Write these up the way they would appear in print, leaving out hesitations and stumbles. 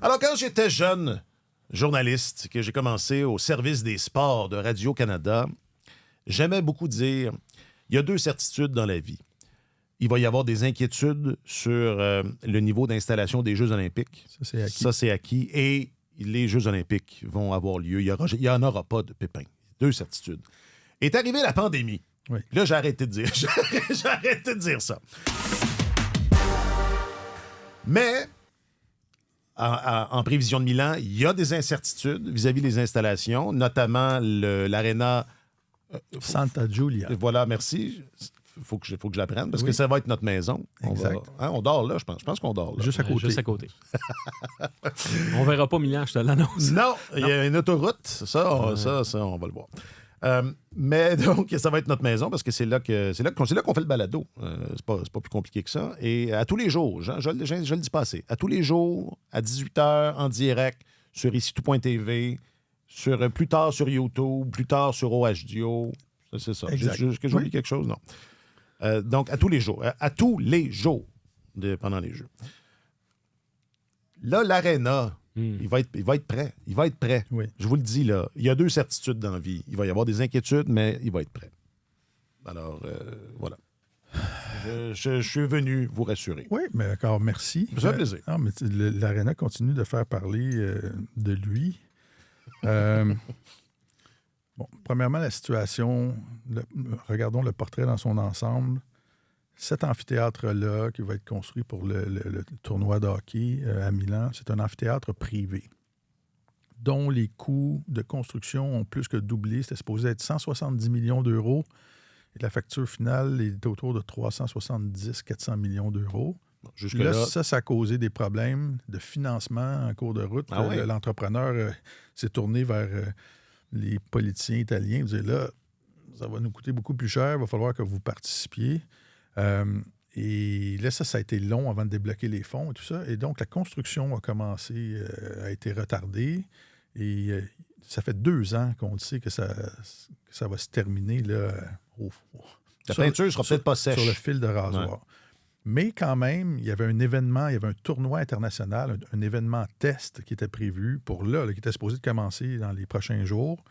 Alors, quand j'étais jeune journaliste, que j'ai commencé au service des sports de Radio-Canada, j'aimais beaucoup dire, il y a deux certitudes dans la vie. Il va y avoir des inquiétudes sur le niveau d'installation des Jeux olympiques. Ça, c'est acquis. Ça, c'est acquis. Et les Jeux olympiques vont avoir lieu. Il n'y en aura pas de pépins. Deux certitudes. Est arrivée la pandémie. Oui. Là, j'ai arrêté de dire. J'ai arrêté de dire ça. Mais, en prévision de Milan, il y a des incertitudes vis-à-vis des installations, notamment l'aréna... Santa Giulia. Voilà, merci. Faut que je l'apprenne parce que ça va être notre maison. Exact. On dort là, je pense. Je pense qu'on dort là. Juste à côté. Juste à côté. On verra pas Milan, je te l'annonce. Non, il y a une autoroute. Ça, on va le voir. Mais donc, ça va être notre maison parce que c'est là qu'on fait le balado. C'est pas plus compliqué que ça. Et à tous les jours, je le dis pas assez, à tous les jours, à 18h, en direct, sur icitout.tv, plus tard sur YouTube, plus tard sur OHDO. C'est ça. Est-ce que j'oublie quelque chose? Non. Donc, à tous les jours. À tous les jours pendant les Jeux. Là, l'aréna, il va être prêt. Il va être prêt. Oui. Je vous le dis, là. Il y a deux certitudes dans la vie. Il va y avoir des inquiétudes, mais il va être prêt. Alors, voilà. Je suis venu vous rassurer. Oui, mais encore merci. Ça fait plaisir. Non, mais l'aréna continue de faire parler de lui. Bon, premièrement, la situation, regardons le portrait dans son ensemble. Cet amphithéâtre-là, qui va être construit pour le tournoi de hockey à Milan, c'est un amphithéâtre privé dont les coûts de construction ont plus que doublé. C'était supposé être 170 millions d'euros et la facture finale est autour de 370-400 millions d'euros. Jusque-là, ça a causé des problèmes de financement en cours de route. L'entrepreneur s'est tourné vers les politiciens italiens. Il disait, là, ça va nous coûter beaucoup plus cher, il va falloir que vous participiez. Et là, ça a été long avant de débloquer les fonds et tout ça. Et donc, la construction a commencé, a été retardée. Et ça fait 2 ans qu'on sait que ça va se terminer. Là, la peinture ne sera peut-être pas sèche. Sur le fil de rasoir. Ouais. Mais quand même, il y avait un événement, il y avait un tournoi international, un événement test qui était prévu qui était supposé de commencer dans les prochains jours.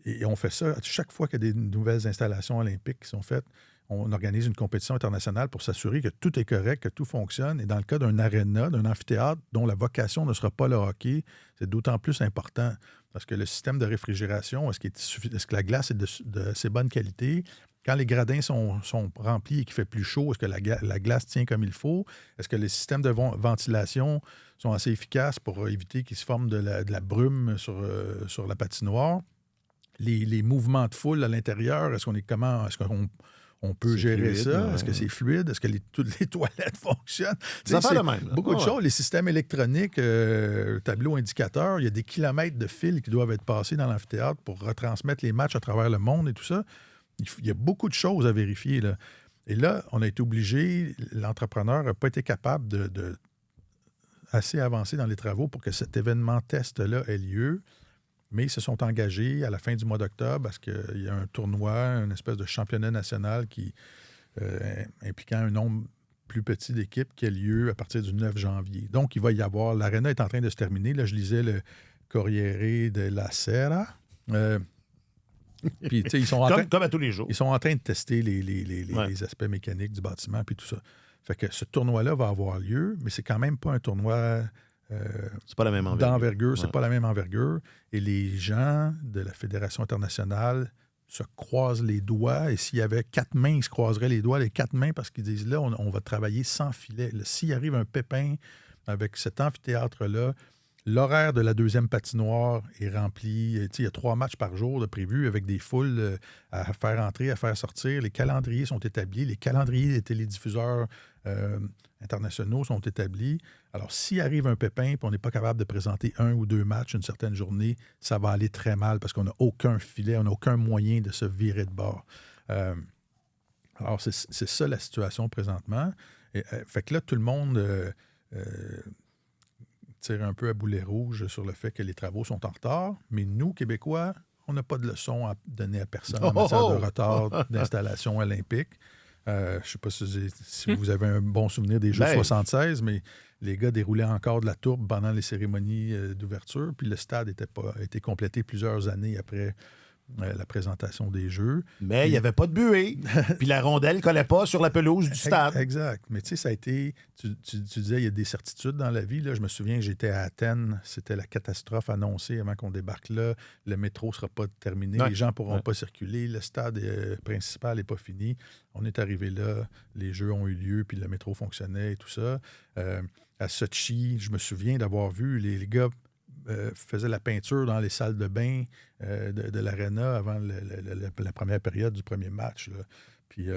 Et on fait ça chaque fois qu'il y a des nouvelles installations olympiques qui sont faites. On organise une compétition internationale pour s'assurer que tout est correct, que tout fonctionne. Et dans le cas d'un aréna, d'un amphithéâtre dont la vocation ne sera pas le hockey, c'est d'autant plus important parce que le système de réfrigération, est-ce que la glace est de assez bonne qualité? Quand les gradins sont remplis et qu'il fait plus chaud, est-ce que la glace tient comme il faut? Est-ce que les systèmes de ventilation sont assez efficaces pour éviter qu'il se forme de la brume sur la patinoire? Les mouvements de foule à l'intérieur, est-ce qu'on peut gérer fluide, ça? Ouais. Est-ce que c'est fluide? Est-ce que toutes les toilettes fonctionnent? Ça fait le même. Beaucoup de choses. Les systèmes électroniques, tableau indicateur, il y a des kilomètres de fils qui doivent être passés dans l'amphithéâtre pour retransmettre les matchs à travers le monde et tout ça. Il y a beaucoup de choses à vérifier, là. Et là, on a été obligé, l'entrepreneur n'a pas été capable de assez avancer dans les travaux pour que cet événement test-là ait lieu. Mais ils se sont engagés à la fin du mois d'octobre parce qu'il y a un tournoi, une espèce de championnat national impliquant un nombre plus petit d'équipes qui a lieu à partir du 9 janvier. Donc, il va y avoir... L'aréna est en train de se terminer. Là, je lisais le Corriere della Sera. Puis, ils sont comme à tous les jours. Ils sont en train de tester les aspects mécaniques du bâtiment puis tout ça. Fait que ce tournoi-là va avoir lieu, mais c'est quand même pas un tournoi... c'est pas la même envergure. D'envergure, c'est pas la même envergure. Et les gens de la Fédération internationale se croisent les doigts. Et s'il y avait 4 mains, ils se croiseraient les doigts, les 4 mains, parce qu'ils disent là, on va travailler sans filet. S'il arrive un pépin avec cet amphithéâtre-là, l'horaire de la deuxième patinoire est rempli. Il y a 3 matchs par jour de prévus avec des foules à faire entrer, à faire sortir. Les calendriers sont établis. Les calendriers des télédiffuseurs internationaux sont établis. Alors, s'il arrive un pépin et on n'est pas capable de présenter 1 ou 2 matchs une certaine journée, ça va aller très mal parce qu'on n'a aucun filet, on n'a aucun moyen de se virer de bord. Alors, c'est ça la situation présentement. Fait que là, tout le monde tire un peu à boulet rouge sur le fait que les travaux sont en retard. Mais nous, Québécois, on n'a pas de leçon à donner à personne en matière de retard d'installation olympique. Je ne sais pas si vous avez un bon souvenir des Jeux 76, mais les gars déroulaient encore de la tourbe pendant les cérémonies d'ouverture, puis le stade a été complété plusieurs années après la présentation des Jeux. Mais il n'y avait pas de buée, puis la rondelle ne collait pas sur la pelouse du stade. Exact. Mais tu sais, ça a été... Tu disais, il y a des certitudes dans la vie. Là, je me souviens que j'étais à Athènes. C'était la catastrophe annoncée avant qu'on débarque là. Le métro ne sera pas terminé. Les gens ne pourront pas circuler. Le stade principal n'est pas fini. On est arrivé là. Les Jeux ont eu lieu, puis le métro fonctionnait et tout ça. À Sochi, je me souviens d'avoir vu les gars faisaient la peinture dans les salles de bain de l'aréna avant la première période du premier match. Là. Puis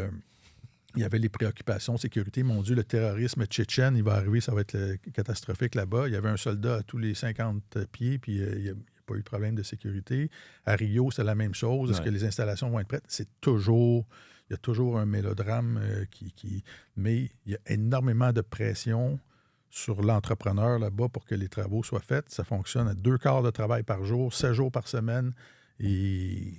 il y avait les préoccupations sécurité. Mon Dieu, le terrorisme tchétchène, il va arriver, ça va être catastrophique là-bas. Il y avait un soldat à tous les 50 pieds, puis il n'y a pas eu de problème de sécurité. À Rio, c'est la même chose. Est-ce que les installations vont être prêtes? Il y a toujours un mélodrame mais il y a énormément de pression sur l'entrepreneur là-bas pour que les travaux soient faits. Ça fonctionne à 2 quarts de travail par jour, 7 jours par semaine. Et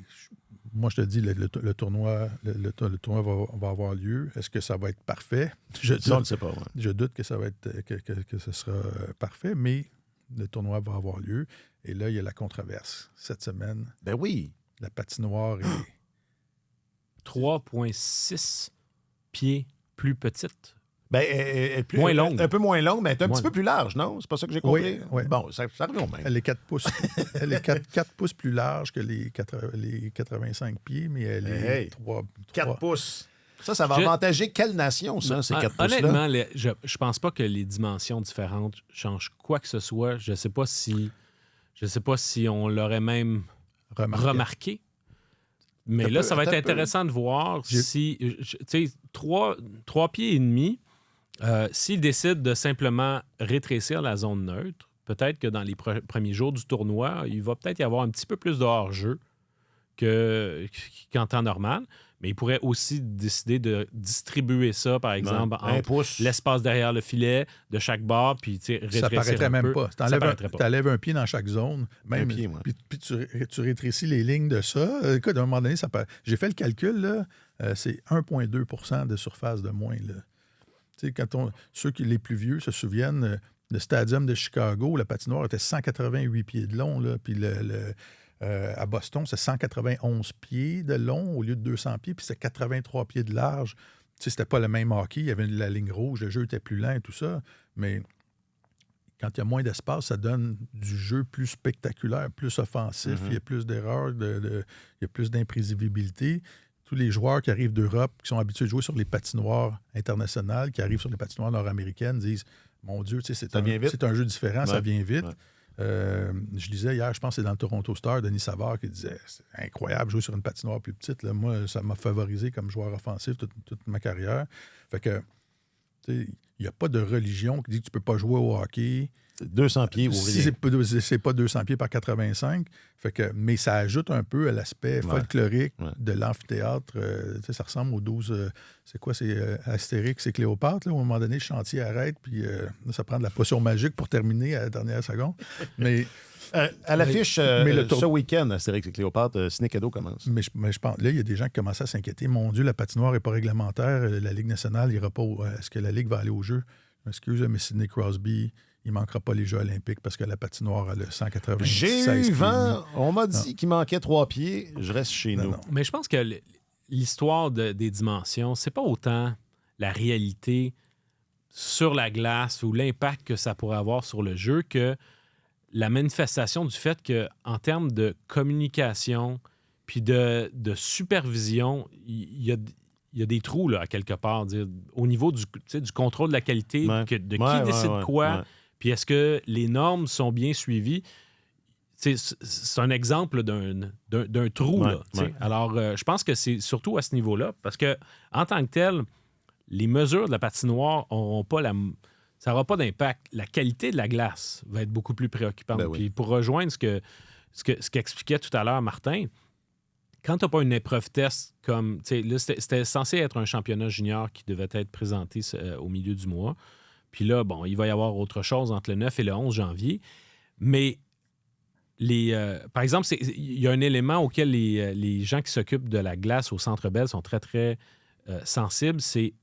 moi, je te dis, le tournoi va avoir lieu. Est-ce que ça va être parfait? On ne sait pas. Ouais. Je doute que ça va être que ce sera parfait, mais le tournoi va avoir lieu. Et là, il y a la controverse. Cette semaine, ben oui, la patinoire est 3,6 pieds plus petite. Ben, moins longue. Un peu moins longue, mais elle est un petit peu plus large, non? C'est pas ça que j'ai compris? Oui. Bon, ça revient au même. Elle est 4 pouces. Elle est 4 pouces plus large que les 85 pieds, mais elle est 4 pouces. Ça va avantager quelle nation, ça, ces 4 pouces-là? Honnêtement, je pense pas que les dimensions différentes changent quoi que ce soit. Je sais pas si on l'aurait même remarqué. Mais là, ça va être intéressant de voir si... Tu sais, 3 pieds et demi, s'ils décident de simplement rétrécir la zone neutre, peut-être que dans les premiers jours du tournoi, il va peut-être y avoir un petit peu plus de hors-jeu qu'en temps normal. Mais ils pourraient aussi décider de distribuer ça, par exemple, entre l'espace derrière le filet de chaque bord, puis rétrécir ça paraîtrait un même peu. pas. Tu enlèves un pied dans chaque zone, même, puis tu rétrécis les lignes de ça. Écoute, à un moment donné, j'ai fait le calcul, là, c'est 1,2 % de surface de moins. Là. Ceux les plus vieux se souviennent, le Stadium de Chicago, la patinoire était 188 pieds de long, là, puis à Boston, c'est 191 pieds de long au lieu de 200 pieds, puis c'est 83 pieds de large. C'était pas le même hockey, il y avait la ligne rouge, le jeu était plus lent et tout ça, mais quand il y a moins d'espace, ça donne du jeu plus spectaculaire, plus offensif, il y a plus d'erreurs, il y a plus d'imprévisibilité. Tous les joueurs qui arrivent d'Europe, qui sont habitués de jouer sur les patinoires internationales, qui arrivent sur les patinoires nord-américaines, disent « Mon Dieu, c'est un jeu différent, ça vient vite. » Je lisais hier, je pense que c'est dans le Toronto Star, Denis Savard qui disait c'est incroyable jouer sur une patinoire plus petite. Là. Moi, ça m'a favorisé comme joueur offensif toute ma carrière. Fait que, il n'y a pas de religion qui dit que tu ne peux pas jouer au hockey. 200 pieds ou rien. Si c'est pas 200 pieds par 85. Fait que, mais ça ajoute un peu à l'aspect folklorique de l'amphithéâtre. Ça ressemble aux 12... c'est quoi? C'est Astérix et Cléopâtre. Là, où à un moment donné, le chantier arrête, puis ça prend de la potion magique pour terminer à la dernière seconde. Mais... à l'affiche, ce week-end, Astérix et Cléopâtre, Ciné Cadeau commence. Mais je pense, là, il y a des gens qui commencent à s'inquiéter. Mon Dieu, la patinoire n'est pas réglementaire. La Ligue nationale n'ira pas... Est-ce que la Ligue va aller au jeu? Excuse, mais Sidney Crosby... Il ne manquera pas les Jeux olympiques parce que la patinoire a le 196 J'ai eu vent. On m'a dit qu'il manquait 3 pieds. Je reste chez nous. Non. Mais je pense que l'histoire des dimensions, c'est pas autant la réalité sur la glace ou l'impact que ça pourrait avoir sur le jeu que la manifestation du fait qu'en termes de communication puis de supervision, il y a des trous là, à quelque part. Au niveau du contrôle de la qualité, qui décide quoi. Puis est-ce que les normes sont bien suivies? C'est un exemple d'un trou. Là, Alors, je pense que c'est surtout à ce niveau-là, parce que en tant que tel, les mesures de la patinoire n'auront pas ça n'aura pas d'impact. La qualité de la glace va être beaucoup plus préoccupante. Puis pour rejoindre ce qu'expliquait tout à l'heure Martin, quand tu n'as pas une épreuve test comme... Là, c'était censé être un championnat junior qui devait être présenté au milieu du mois. Puis là, bon, il va y avoir autre chose entre le 9 et le 11 janvier. Mais, par exemple, il y a un élément auquel les gens qui s'occupent de la glace au Centre Bell sont très, très sensible, c'est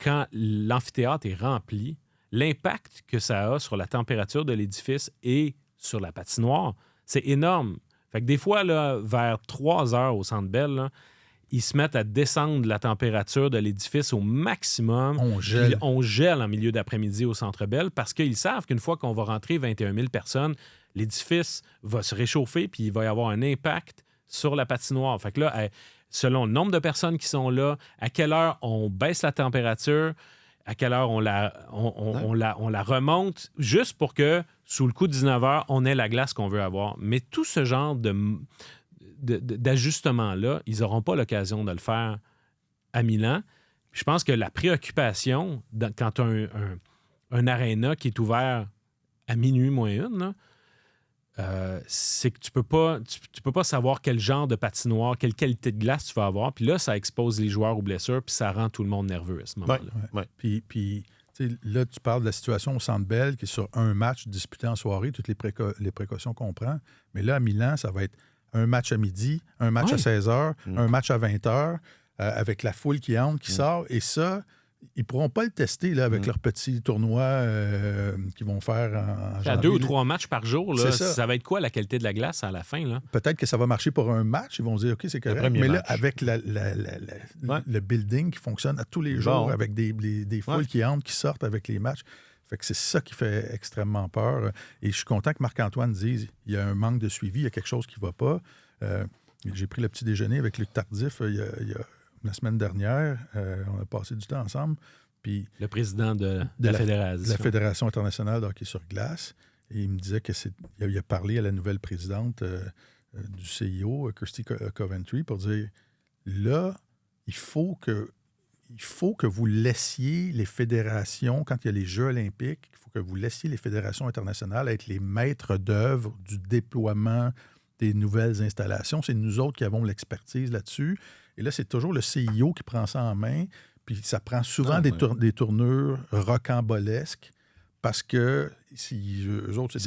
quand l'amphithéâtre est rempli, l'impact que ça a sur la température de l'édifice et sur la patinoire, c'est énorme. Fait que des fois, là, vers 3 heures au Centre Bell, là, ils se mettent à descendre la température de l'édifice au maximum. On gèle. Puis on gèle en milieu d'après-midi au Centre Bell parce qu'ils savent qu'une fois qu'on va rentrer 21 000 personnes, l'édifice va se réchauffer puis il va y avoir un impact sur la patinoire. Fait que là, selon le nombre de personnes qui sont là, à quelle heure on baisse la température, à quelle heure on la remonte, juste pour que, sous le coup de 19 heures, on ait la glace qu'on veut avoir. Mais tout ce genre d'ajustement-là, ils n'auront pas l'occasion de le faire à Milan. Je pense que la préoccupation, quand tu as un aréna qui est ouvert à minuit moins une, là, c'est que tu peux pas savoir quel genre de patinoire, quelle qualité de glace tu vas avoir. Puis là, ça expose les joueurs aux blessures, puis ça rend tout le monde nerveux à ce moment-là. Ouais. Puis là, tu parles de la situation au Centre Bell, qui est sur un match disputé en soirée, toutes les précautions qu'on prend. Mais là, à Milan, ça va être un match à midi, un match à 16 h, un match à 20 h, avec la foule qui entre, qui sort. Et ça, ils ne pourront pas le tester là, avec leur petit tournoi qu'ils vont faire en janvier. À 2 ou 3 matchs par jour, là, ça. Ça va être quoi la qualité de la glace à la fin? Là? Peut-être que ça va marcher pour un match. Ils vont dire, OK, c'est correct. Mais là, avec le building qui fonctionne à tous les jours, avec des foules qui entrent, qui sortent avec les matchs. Fait que c'est ça qui fait extrêmement peur. Et je suis content que Marc-Antoine dise il y a un manque de suivi, il y a quelque chose qui ne va pas. J'ai pris le petit déjeuner avec Luc Tardif il y a la semaine dernière. On a passé du temps ensemble. Puis le président de la Fédération. La Fédération internationale de hockey sur glace. Et il me disait qu'il a parlé à la nouvelle présidente du CIO, Kirsty Coventry, pour dire là, il faut que vous laissiez les fédérations, quand il y a les Jeux olympiques, il faut que vous laissiez les fédérations internationales être les maîtres d'œuvre du déploiement des nouvelles installations. C'est nous autres qui avons l'expertise là-dessus. Et là, c'est toujours le CIO qui prend ça en main, puis ça prend souvent des tournures rocambolesques parce que eux autres,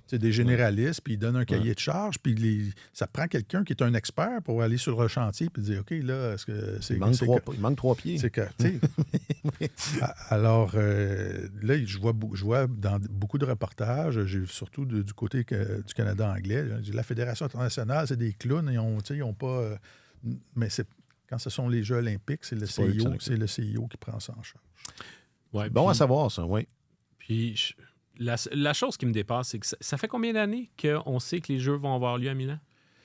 c'est des généralistes, puis ils donnent un cahier de charge, puis ça prend quelqu'un qui est un expert pour aller sur le chantier puis dire, OK, là, est-ce que c'est... Il manque 3 pieds. C'est que, alors, là, je vois dans beaucoup de reportages, surtout du côté du Canada anglais, la Fédération internationale, c'est des clowns, ils ont pas... mais quand ce sont les Jeux olympiques, c'est le CIO qui prend ça en charge. Ouais, bon à savoir, ça, oui. Puis la chose qui me dépasse, c'est que ça fait combien d'années qu'on sait que les Jeux vont avoir lieu à Milan?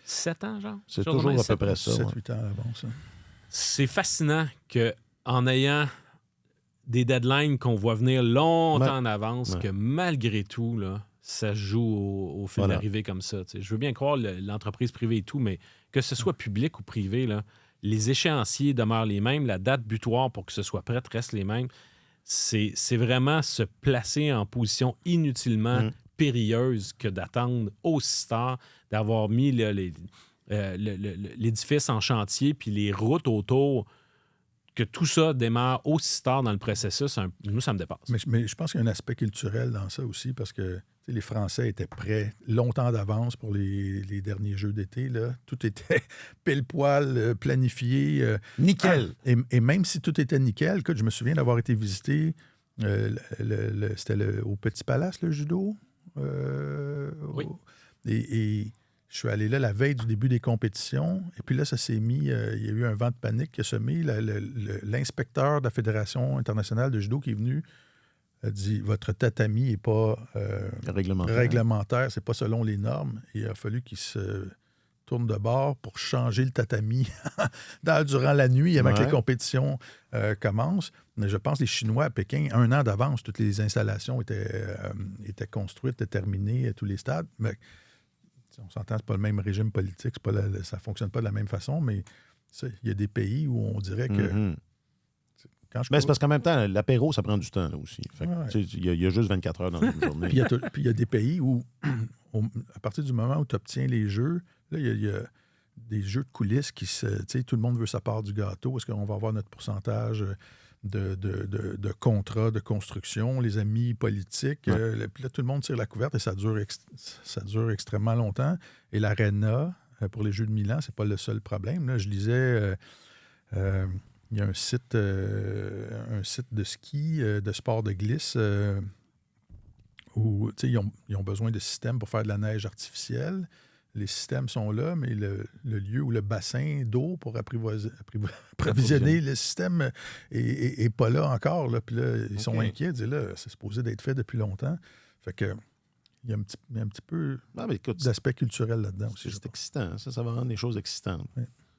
7 ans, genre? C'est toujours à peu près ça. 7-8 ans avant ça. C'est fascinant qu'en ayant des deadlines qu'on voit venir longtemps en avance, que malgré tout, là, ça joue au fil d'arrivée comme ça. T'sais. Je veux bien croire l'entreprise privée et tout, mais que ce soit public ou privé, là, les échéanciers demeurent les mêmes, la date butoir pour que ce soit prêt reste les mêmes. C'est vraiment se placer en position inutilement périlleuse que d'attendre aussi tard, d'avoir mis l'édifice en chantier puis les routes autour, que tout ça démarre aussi tard dans le processus. Nous, ça me dépasse. Mais je pense qu'il y a un aspect culturel dans ça aussi parce que les Français étaient prêts longtemps d'avance pour les derniers Jeux d'été. Là. Tout était pile-poil, planifié. Nickel. Et même si tout était nickel, écoute, je me souviens d'avoir été visité, c'était au Petit Palace, le judo. Oui. Et je suis allé là la veille du début des compétitions. Et puis là, ça s'est mis... il y a eu un vent de panique qui a semé. L'inspecteur de la Fédération internationale de judo qui est venu a dit « Votre tatami n'est pas réglementaire, c'est pas selon les normes. » Il a fallu qu'il se tourne de bord pour changer le tatami durant la nuit avant que les compétitions commencent. Mais je pense que les Chinois à Pékin, 1 an d'avance, toutes les installations étaient construites, étaient terminées à tous les stades. Mais on s'entend, c'est pas le même régime politique, ça ne fonctionne pas de la même façon, mais il y a des pays où on dirait que... Mais c'est parce qu'en même temps, l'apéro, ça prend du temps là, aussi. Il y a juste 24 heures dans une journée. Puis il y a des pays où, à partir du moment où tu obtiens les jeux, là, il y a des jeux de coulisses qui tout le monde veut sa part du gâteau. Est-ce qu'on va avoir notre pourcentage de contrats de construction, les amis politiques? Puis là, tout le monde tire la couverte et ça dure extrêmement longtemps. Et l'Arena, pour les Jeux de Milan, c'est pas le seul problème. Là, je lisais... Il y a un site de ski, de sport de glisse, où ils ont besoin de systèmes pour faire de la neige artificielle. Les systèmes sont là, mais le lieu ou le bassin d'eau pour approvisionner le système n'est pas là encore. Là. Puis là, ils sont inquiets. Ils disent, là, c'est supposé d'être fait depuis longtemps. Fait que il y a un petit peu d'aspect culturel là-dedans aussi. C'est excitant. Ça va rendre les choses excitantes. Oui.